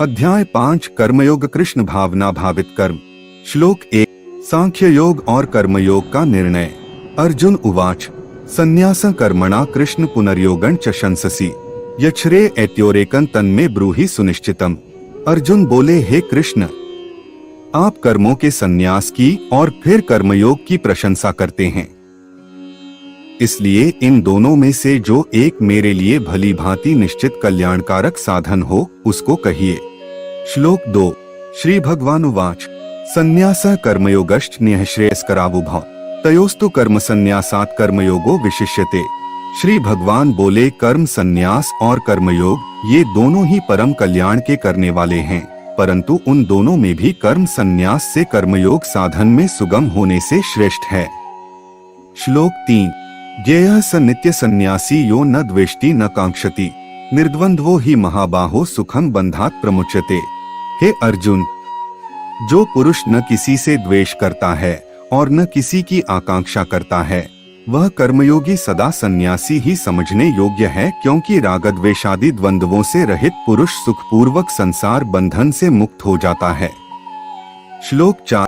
अध्याय 5 कर्मयोग कृष्ण भावना भावित कर्म। श्लोक 1 सांख्य योग और कर्मयोग का निर्णय। अर्जुन उवाच संन्यास कर्मणा कृष्ण पुनर्योगं च शंससि यच्छ्रे एत्योरेकं तन्मे ब्रूहि सुनिश्चितम। अर्जुन बोले, हे कृष्ण, आप कर्मों के संन्यास की और फिर कर्मयोग की प्रशंसा करते हैं, इसलिए इन दोनों में से जो एक मेरे लिए भली भांति निश्चित कल्याणकारक साधन हो उसको कहिए। श्लोक 2 श्री भगवान उवाच संन्यासः कर्मयोगश्च निःश्रेयस्करावुभौ तयोस्तु कर्म संन्यासात् कर्मयोगो विशिष्यते। श्री भगवान बोले, कर्म संन्यास और कर्मयोग ये दोनों ही परम कल्याण के करने वाले हैं, परंतु उन दोनों में भी कर्म संन्यास से कर्मयोग साधन में सुगम होने से श्रेष्ठ है। श्लोक 3 ज्ञेयः स नित्य सन्यासी यो न द्वेष्टि न कांक्षति निर्द्वंद्वो ही महाबाहो सुखम बंधात् प्रमुच्यते। हे अर्जुन, जो पुरुष न किसी से द्वेष करता है और न किसी की आकांक्षा करता है, वह कर्मयोगी सदा सन्यासी ही समझने योग्य है, क्योंकि रागद्वेषादि द्वंद्वों से रहित पुरुष सुखपूर्वक संसार बंधन से मुक्त हो जाता है। श्लोक 4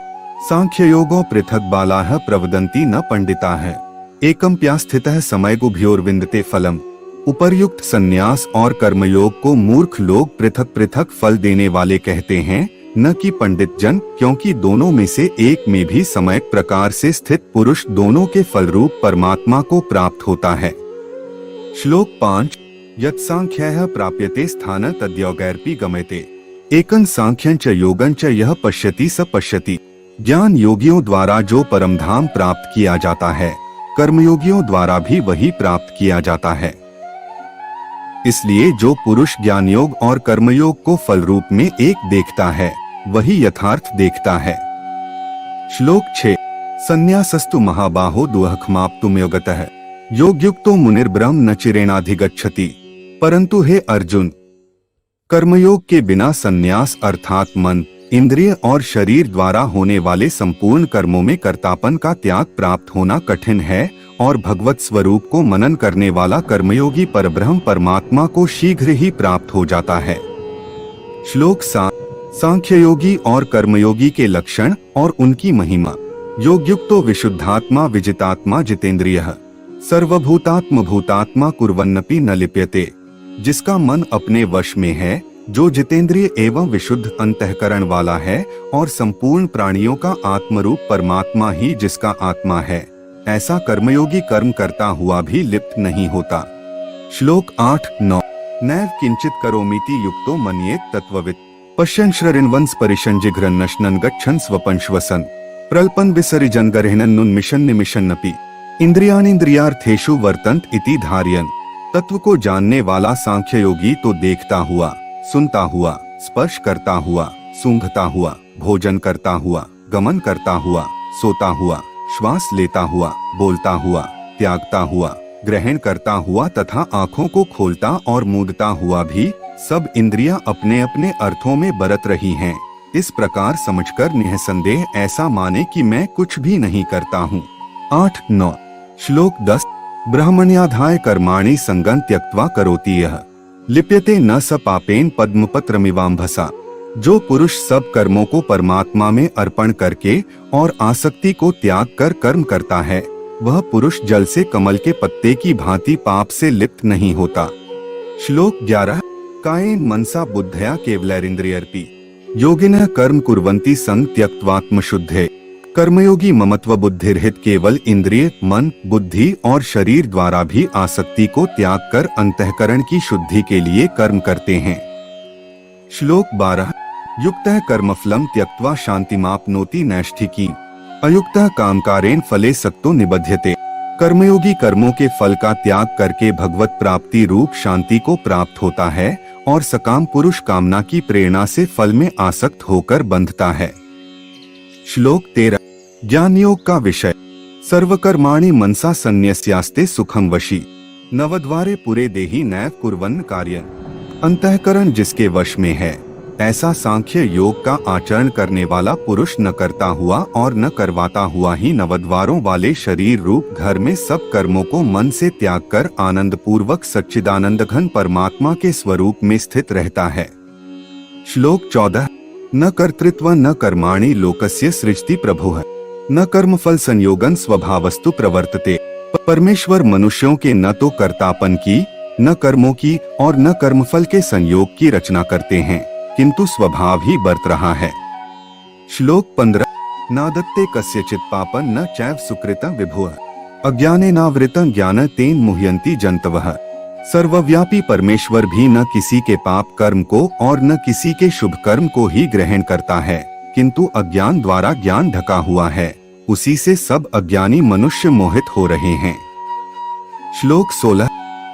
सांख्य योगो पृथक बालाः प्रवदन्ति न पंडिताः एकम प्यास्थितः समयगुभ्योर्विन्दते फलम। उपर्युक्त संन्यास और कर्मयोग को मूर्ख लोग पृथक पृथक फल देने वाले कहते हैं, न कि पंडित जन, क्योंकि दोनों में से एक में भी समय प्रकार से स्थित पुरुष दोनों के फल रूप परमात्मा को प्राप्त होता है। श्लोक 5 यत् सांख्यः प्राप्यते स्थान तद्योगैरपि गम्यते एकं सांख्यं च योगं च यः पश्यति स पश्यति। ज्ञान योगियों द्वारा जो परमधाम प्राप्त किया जाता है, कर्मयोगियों द्वारा भी वही प्राप्त किया जाता है। इसलिए जो पुरुष ज्ञान योग और कर्मयोग को फल रूप में एक देखता है, वही यथार्थ देखता है। श्लोक 6 संन्यासस्तु महाबाहो दुःखमाप्तुं योगतः योगयुक्तो मुनिर्ब्रह्म न चिरेणाधिगच्छति। परंतु हे अर्जुन, कर्मयोग के बिना संन्यास अर्थात मन, इंद्रिय और शरीर द्वारा होने वाले संपूर्ण कर्मों में कर्तापन का त्याग प्राप्त होना कठिन है, और भगवत स्वरूप को मनन करने वाला कर्मयोगी परब्रह्म परमात्मा को शीघ्र ही प्राप्त हो जाता है। श्लोक 7 सांख्य योगी और कर्मयोगी के लक्षण और उनकी महिमा। योगयुक्तो विशुद्धात्मा विजितात्मा जितेंद्रियः सर्वभूतात्म भूतात्मा कुर्वन्नपि न लिप्यते। जिसका मन अपने वश में है, जो जितेंद्रिय एवं विशुद्ध अंतःकरण वाला है, और संपूर्ण प्राणियों का आत्मरूप परमात्मा ही जिसका आत्मा है, ऐसा कर्मयोगी कर्म करता हुआ भी लिप्त नहीं होता। श्लोक 8-9 नैव किंचित करोमीति युक्तो मन्येत तत्त्ववित् पश्यन् श्रृण्वन् परिशन् जिघ्रन्नश्नन् गच्छन् स्वपन् श्वसन् प्रल्पन् विसर्जन् गर्हिणन्नुन्मिषन् निमिषन्नपि इंद्रियाणींद्रियार्थेषु वर्तन्त इति धारयन्। तत्व को जानने वाला सांख्य योगी तो देखता हुआ, सुनता हुआ, स्पर्श करता हुआ, सूंघता हुआ, भोजन करता हुआ, गमन करता हुआ, सोता हुआ, श्वास लेता हुआ, बोलता हुआ, त्यागता हुआ, ग्रहण करता हुआ तथा आँखों को खोलता और मूंदता हुआ भी सब इंद्रियां अपने अपने अर्थों में बरत रही हैं। इस प्रकार समझकर निःसंदेह ऐसा माने कि मैं कुछ भी नहीं करता हूँ। 8-9 श्लोक 10 ब्राह्मण्याधाय कर्माणि संगं त्यक्त्वा करोति यः लिप्यते न स पापेन पद्मपत्रमिवाम्भसा। जो पुरुष सब कर्मों को परमात्मा में अर्पण करके और आसक्ति को त्याग कर कर्म करता है, वह पुरुष जल से कमल के पत्ते की भांति पाप से लिप्त नहीं होता। श्लोक 11 कायेन मनसा बुद्धया केवलैरिन्द्रियर्पि योगिनः कर्म कुर्वन्ति संग त्यक्त्वात्मशुद्धे। कर्मयोगी ममत्व बुद्धिरहित केवल इंद्रिय, मन, बुद्धि और शरीर द्वारा भी आसक्ति को त्याग कर अंतःकरण की शुद्धि के लिए कर्म करते हैं। श्लोक 12 युक्तः कर्मफलं त्यक्त्वा शान्तिमाप्नोति नैष्ठिकीम् अयुक्तः कामकारेण फले सक्तो निबध्यते। कर्मयोगी कर्मों के फल का त्याग करके भगवत प्राप्ति रूप शांति को प्राप्त होता है, और सकाम पुरुष कामना की प्रेरणा से फल में आसक्त होकर बंधता है। श्लोक 13 ज्ञान योग का विषय। सर्वकर्माणि मनसा संन्यस्यास्ते सुखं वशी नवद्वारे पुरे देहि नैव कुर्वन् कार्यं। अंतःकरण जिसके वश में है, ऐसा सांख्य योग का आचरण करने वाला पुरुष न करता हुआ और न करवाता हुआ ही नवद्वारों वाले शरीर रूप घर में सब कर्मों को मन से त्याग कर आनंद पूर्वक सच्चिदानंद घन परमात्मा के स्वरूप में स्थित रहता है। श्लोक 14। न कर्तृत्व न कर्माणि लोकस्य सृजति प्रभुः न कर्मफल संयोगन स्वभावस्तु प्रवर्तते। परमेश्वर मनुष्यों के न तो कर्तापन की, न कर्मों की और न कर्मफल के संयोग की रचना करते हैं, किंतु स्वभाव ही बरत रहा है। श्लोक 15। नादत्ते कस्यचित् पापं न चैव सुकृतं विभुः अज्ञानेनावृतं ज्ञान तेन मुह्यन्ति जन्तवः। सर्वव्यापी परमेश्वर भी न किसी के पाप कर्म को और न किसी के शुभ कर्म को ही ग्रहण करता है, किंतु अज्ञान द्वारा ज्ञान ढका हुआ है, उसी से सब अज्ञानी मनुष्य मोहित हो रहे हैं। श्लोक 16।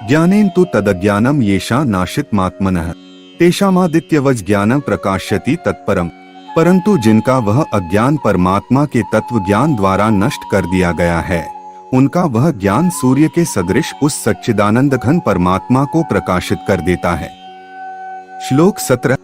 ज्ञानेन तु तदज्ञानम येषां नाशितमात्मनः तेषामादित्यवज् ज्ञानं प्रकाश्यति तत्परम। परंतु जिनका वह अज्ञान परमात्मा के तत्व ज्ञान द्वारा नष्ट कर दिया गया है, उनका वह ज्ञान सूर्य के सदृश उस सच्चिदानंद घन परमात्मा को प्रकाशित कर देता है। श्लोक 17।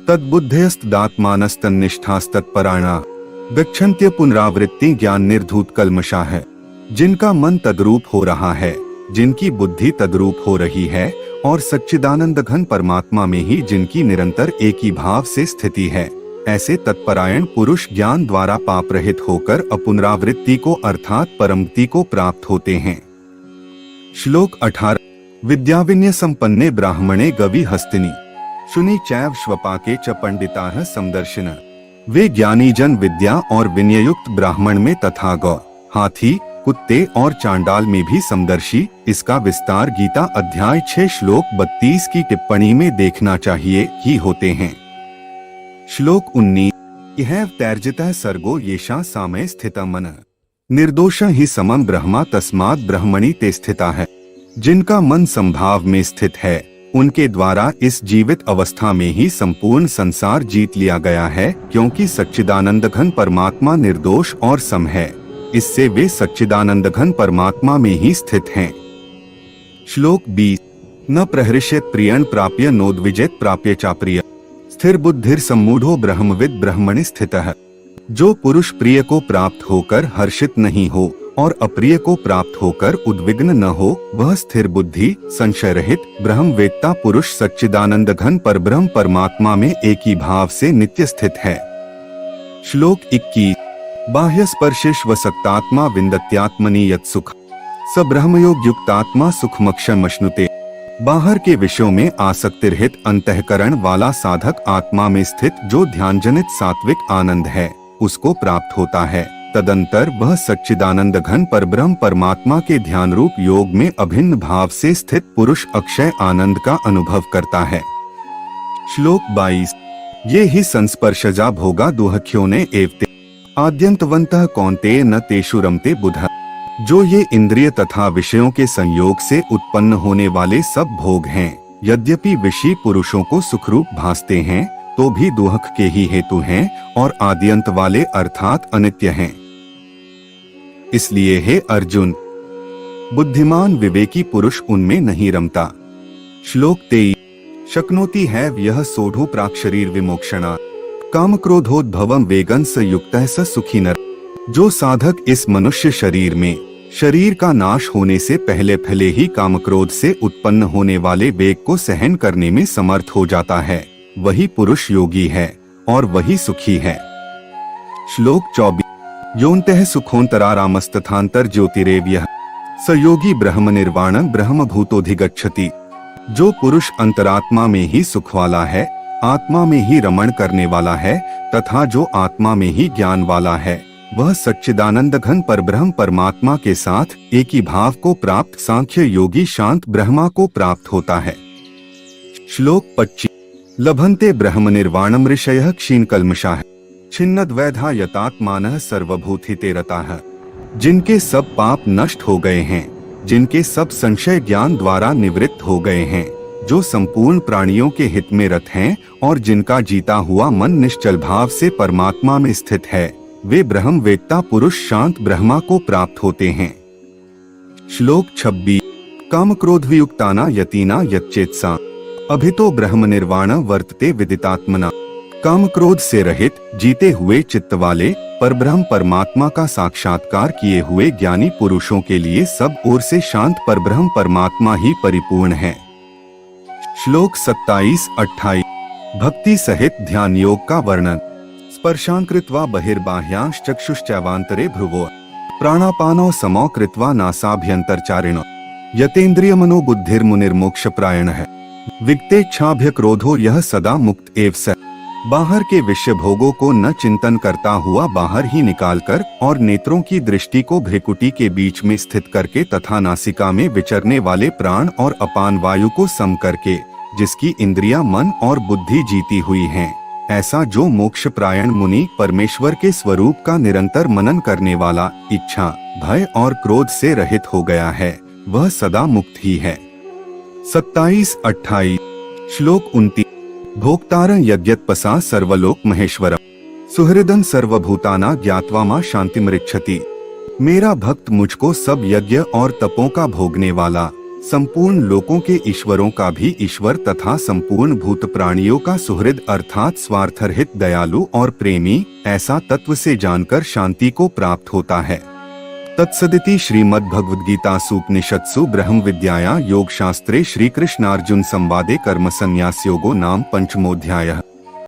तद्बुद्धयस्तदात्मानस्तन्निष्ठास्तत्पराणा गच्छन्त्य पुनरावृत्ति ज्ञान निर्धूत कल्मषा है। जिनका मन तद्रूप हो रहा है, जिनकी बुद्धि तद्रूप हो रही है और सच्चिदानंद घन परमात्मा में ही जिनकी निरंतर एक ही भाव से स्थिति है, ऐसे तत्परायण पुरुष ज्ञान द्वारा पाप रहित होकर अपुनरावृत्ति को अर्थात परमगति को प्राप्त होते हैं। श्लोक 18। विद्याविनय संपन्ने ब्राह्मणे गवि हस्तिनी शुनि चैव श्वपाके च पंडिताः समदर्शिनः। वे ज्ञानी जन विद्या और विनययुक्त ब्राह्मण में तथा गौ, हाथी, कुत्ते और चांडाल में भी समदर्शी। इसका विस्तार गीता अध्याय 6 श्लोक 32 की टिप्पणी में देखना चाहिए ही होते हैं। श्लोक 19। इह तैर्जितः सर्गो येषां सामये स्थितं मनः निर्दोषं हि समं ब्रह्मा तस्मात् ब्रह्मणि ते स्थिताः। जिनका मन संभाव में स्थित है, उनके द्वारा इस जीवित अवस्था में ही संपूर्ण संसार जीत लिया गया है, क्योंकि सच्चिदानंद घन परमात्मा निर्दोष और सम है, इससे वे सच्चिदानंद घन परमात्मा में ही स्थित हैं। श्लोक 20। न प्रहृष्येत् प्रियं प्राप्य नोद्विजेत् प्राप्य चाप्रिय स्थिर बुद्धिर सम्मूढ़ो ब्रह्मविद ब्रह्मणि स्थितः। जो पुरुष प्रिय को प्राप्त होकर हर्षित नहीं हो और अप्रिय को प्राप्त होकर उद्विग्न न हो, वह स्थिर बुद्धि संशय रहित ब्रह्मवेत्ता पुरुष सच्चिदानंद घन परब्रह्म परमात्मा में एक ही भाव से नित्य स्थित है। श्लोक 21। बाह्य स्पर्शेष्वसक्तात्मा विन्दत्यात्मनि यत् सुख स ब्रह्मयोग युक्तात्मा सुखमक्षरमश्नुते। बाहर के विषयों में आसक्ति रहित अंतःकरण वाला साधक आत्मा में स्थित जो ध्यानजनित सात्विक आनंद है, उसको प्राप्त होता है। तदंतर वह सच्चिदानंद घन परब्रह्म परमात्मा के ध्यान रूप योग में अभिन्न भाव से स्थित पुरुष अक्षय आनंद का अनुभव करता है। श्लोक 22। ये ही संस्पर्शजा भोगा दुहख्योने एवते आद्यंतवन्तः कौन्तेय न तेषु रमते बुधः। जो ये इंद्रिय तथा विषयों के संयोग से उत्पन्न होने वाले सब भोग हैं, यद्यपि विषयी पुरुषों को सुखरूप भासते हैं, तो भी दुहख के ही हेतु हैं और आद्यंत वाले अर्थात अनित्य हैं। इसलिए हे अर्जुन, बुद्धिमान विवेकी पुरुष उनमें नहीं रमता। श्लोक 23। शक्नोति है यह सोढ़ो प्राक शरीर विमोक्षणा काम क्रोधोद्भवम वेगन स युक्तः स सुखी नर। जो साधक इस मनुष्य शरीर में शरीर का नाश होने से पहले भले ही कामक्रोध से उत्पन्न होने वाले वेग को सहन करने में समर्थ हो जाता है, वही पुरुष योगी है और वही सुखी है। श्लोक 24। योऽन्तः सुखोऽन्तरारामस्तथान्तर ज्योतिरेव्यः स योगी ब्रह्म निर्वाणं ब्रह्म भूतोऽधिगच्छति। जो पुरुष अंतरात्मा में ही सुख वाला है, आत्मा में ही रमण करने वाला है तथा जो आत्मा में ही ज्ञान वाला है, वह सच्चिदानंद घन परब्रह्म परमात्मा के साथ एक ही भाव को प्राप्त सांख्य योगी शांत ब्रह्मा को प्राप्त होता है। श्लोक 25। लभन्ते ब्रह्म निर्वाणम ऋषयः क्षीण कल्मषाः छिन्नद्वैधा यतात्मानः सर्वभूतिते रताः। जिनके सब पाप नष्ट हो गए हैं, जिनके सब संशय ज्ञान द्वारा निवृत्त हो गए हैं, जो संपूर्ण प्राणियों के हित में रत हैं और जिनका जीता हुआ मन निश्चल भाव से परमात्मा में स्थित है, वे ब्रह्मवेत्ता पुरुष शांत ब्रह्मा को प्राप्त होते हैं। श्लोक 26। काम क्रोध वियुक्ताना यतीना यच्चेत्सा अभितो ब्रह्म निर्वाण वर्तते विदितात्मना। काम क्रोध से रहित जीते हुए चित्त वाले परब्रह्म परमात्मा का साक्षात्कार किए हुए ज्ञानी पुरुषों के लिए सब ओर से शांत परब्रह्म परमात्मा ही परिपूर्ण है। श्लोक 27-28। भक्ति सहित ध्यान योग का वर्णन। स्पर्शान् कृत्वा बहिर्बाह्यांश चक्षुश्चैवान्तरे भ्रुवो प्राणापानौ समौ कृत्वा नासाभ्यन्तरचारिण यतेन्द्रिय मनो बुद्धिर्मुनिर्मोक्ष प्रायणः विगतेच्छाभ्य क्रोधो यह सदा मुक्त एव स। बाहर के विषय भोगों को न चिंतन करता हुआ बाहर ही निकालकर और नेत्रों की दृष्टि को भ्रिकुटी के बीच में स्थित करके तथा नासिका में विचरने वाले प्राण और अपान वायु को सम करके जिसकी इंद्रियां मन और बुद्धि जीती हुई हैं, ऐसा जो मोक्ष प्रायण मुनि परमेश्वर के स्वरूप का निरंतर मनन करने वाला, इच्छा भय और क्रोध से रहित हो गया है, वह सदा मुक्त ही है। 27-28 श्लोक 29 भोक्तारं यज्ञत्पसा सर्वलोक महेश्वरम सुहृदं सर्वभूताना ज्ञात्वा मां शांतिमृच्छति। मेरा भक्त मुझको सब यज्ञ और तपों का भोगने वाला, संपूर्ण लोकों के ईश्वरों का भी ईश्वर तथा संपूर्ण भूत प्राणियों का सुहृद अर्थात स्वार्थरहित दयालु और प्रेमी, ऐसा तत्व से जानकर शांति को प्राप्त होता है। तत्सदिति श्रीमद्भगवद्गीतासूपनिषत्सु ब्रह्म विद्यायां योग शास्त्रे श्री कृष्णार्जुन संवादे कर्म संन्यास योगो नाम पंचमोऽध्यायः।